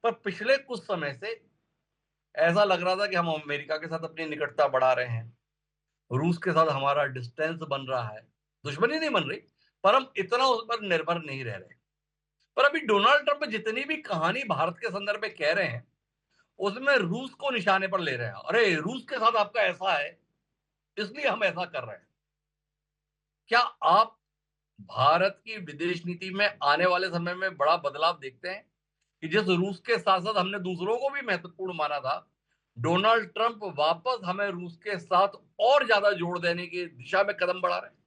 पर पिछले कुछ समय से ऐसा लग रहा था कि हम अमेरिका के साथ अपनी निकटता बढ़ा रहे हैं, रूस के साथ हमारा डिस्टेंस बन रहा है, दुश्मनी नहीं बन रही, पर हम इतना उस पर निर्भर नहीं रह रहे। पर अभी डोनाल्ड ट्रंप जितनी भी कहानी भारत के संदर्भ में कह रहे हैं, उसमें रूस को निशाने पर ले रहे हैं। अरे रूस के साथ आपका ऐसा है, इसलिए हम ऐसा कर रहे हैं। क्या आप भारत की विदेश नीति में आने वाले समय में बड़ा बदलाव देखते हैं कि जिस रूस के साथ साथ हमने दूसरों को भी महत्वपूर्ण माना था, डोनाल्ड ट्रंप वापस हमें रूस के साथ और ज्यादा जोड़ देने की दिशा में कदम बढ़ा रहे हैं?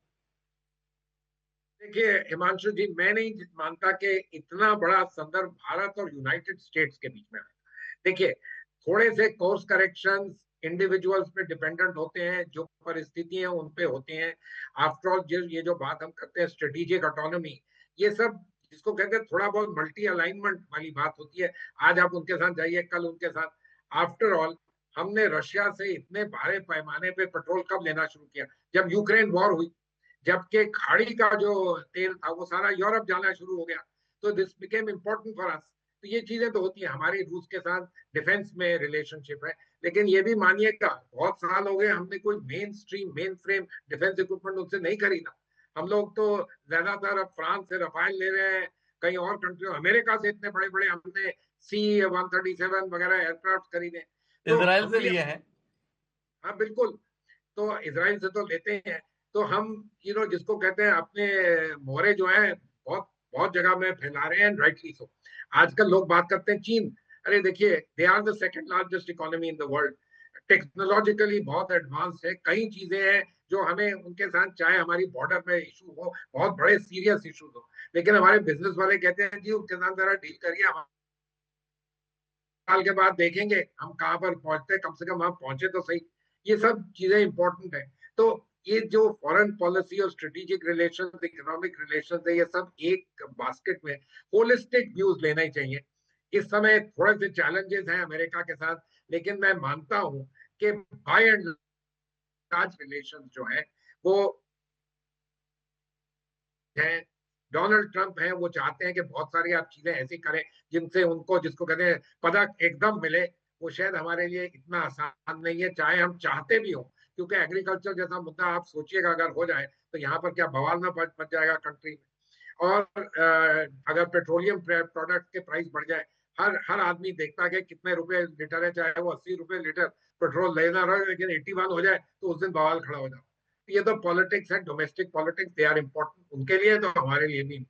देखिए हिमांशु जी, मैं नहीं मानता कि इतना बड़ा संदर्भ भारत और यूनाइटेड स्टेट्स के बीच में है। देखिए, थोड़े से कोर्स करेक्शंस इंडिविजुअल्स पे डिपेंडेंट होते हैं, जो परिस्थितियां उन पे होती हैं। आफ्टर ऑल ये जो बात हम करते हैं स्ट्रेटेजिक ऑटोनॉमी, ये सब जिसको कहते हैं थोड़ा बहुत मल्टी अलाइनमेंट वाली बात होती है। आज आप उनके साथ जाइए, कल उनके साथ। आफ्टर ऑल हमने रशिया से इतने बड़े पैमाने पे पेट्रोल कब लेना शुरू किया? जब यूक्रेन वॉर हुई, जबकि खाड़ी का जो तेल था वो सारा यूरोप जाना शुरू हो गया। तो this became important for us. तो ये चीजें तो होती है, हमारी रूस के साथ डिफेंस में रिलेशनशिप है। लेकिन ये भी मानिएगा, बहुत साल हो गए हमने कोई main stream main frame defence equipment उनसे नहीं खरीदा। हम लोग तो ज्यादातर अब फ्रांस से रफाल ले रहे हैं, कहीं और कंट्री, अमेरिका से इतने बड़े बड़े हमने C-137 वगैरह एयरक्राफ्ट खरीदे। तो इसराइल हम से भी, लिए हैं। हाँ बिल्कुल, तो इसराइल से तो लेते हैं। तो हम जिसको कहते हैं अपने मोहरे जो है बहुत बहुत जगह में फैला रहे हैं, राइटली सो। आजकल लोग बात करते हैं चीन। अरे देखिए, they are the second largest economy in the world. Technologically बहुत एडवांस है, कई चीजें हैं जो हमें उनके साथ, चाहे हमारी बॉर्डर में इशू हो, बहुत बड़े सीरियस इशूज हो, लेकिन हमारे बिजनेस वाले कहते हैं जी उनके साथ जरा डील करिए, हम साल के बाद देखेंगे हम कहाँ पर पहुंचते, कम से कम हम पहुंचे तो सही। ये सब चीजें इंपॉर्टेंट है। तो ये जो फॉरेन पॉलिसी और स्ट्रेटेजिक रिलेशन, इकोनॉमिक रिलेशन है, ये सब एक बास्केट में होलिस्टिक व्यूज लेना ही चाहिए। इस समय थोड़े से चैलेंजेस हैं अमेरिका के साथ, लेकिन मैं मानता हूं कि बाय एंड लार्ज रिलेशन जो है वो है। डोनाल्ड ट्रंप है, वो चाहते हैं कि बहुत सारी आप चीजें ऐसी करें जिनसे उनको, जिसको कहते हैं, पदक एकदम मिले। वो शायद हमारे लिए इतना आसान नहीं है, चाहे हम चाहते भी हो। क्योंकि एग्रीकल्चर जैसा मुद्दा आप सोचिएगा, अगर हो जाए तो यहाँ पर क्या बवाल ना मच जाएगा कंट्री में। और अगर पेट्रोलियम प्रोडक्ट के प्राइस बढ़ जाए, हर हर आदमी देखता है कि कितने रुपए लीटर है, चाहे वो 80 रुपए लीटर पेट्रोल लेना रहे, लेकिन 81 हो जाए तो उस दिन बवाल खड़ा हो जाए। ये तो पॉलिटिक्स है, domestic politics, they are important उनके लिए, तो हमारे लिए भी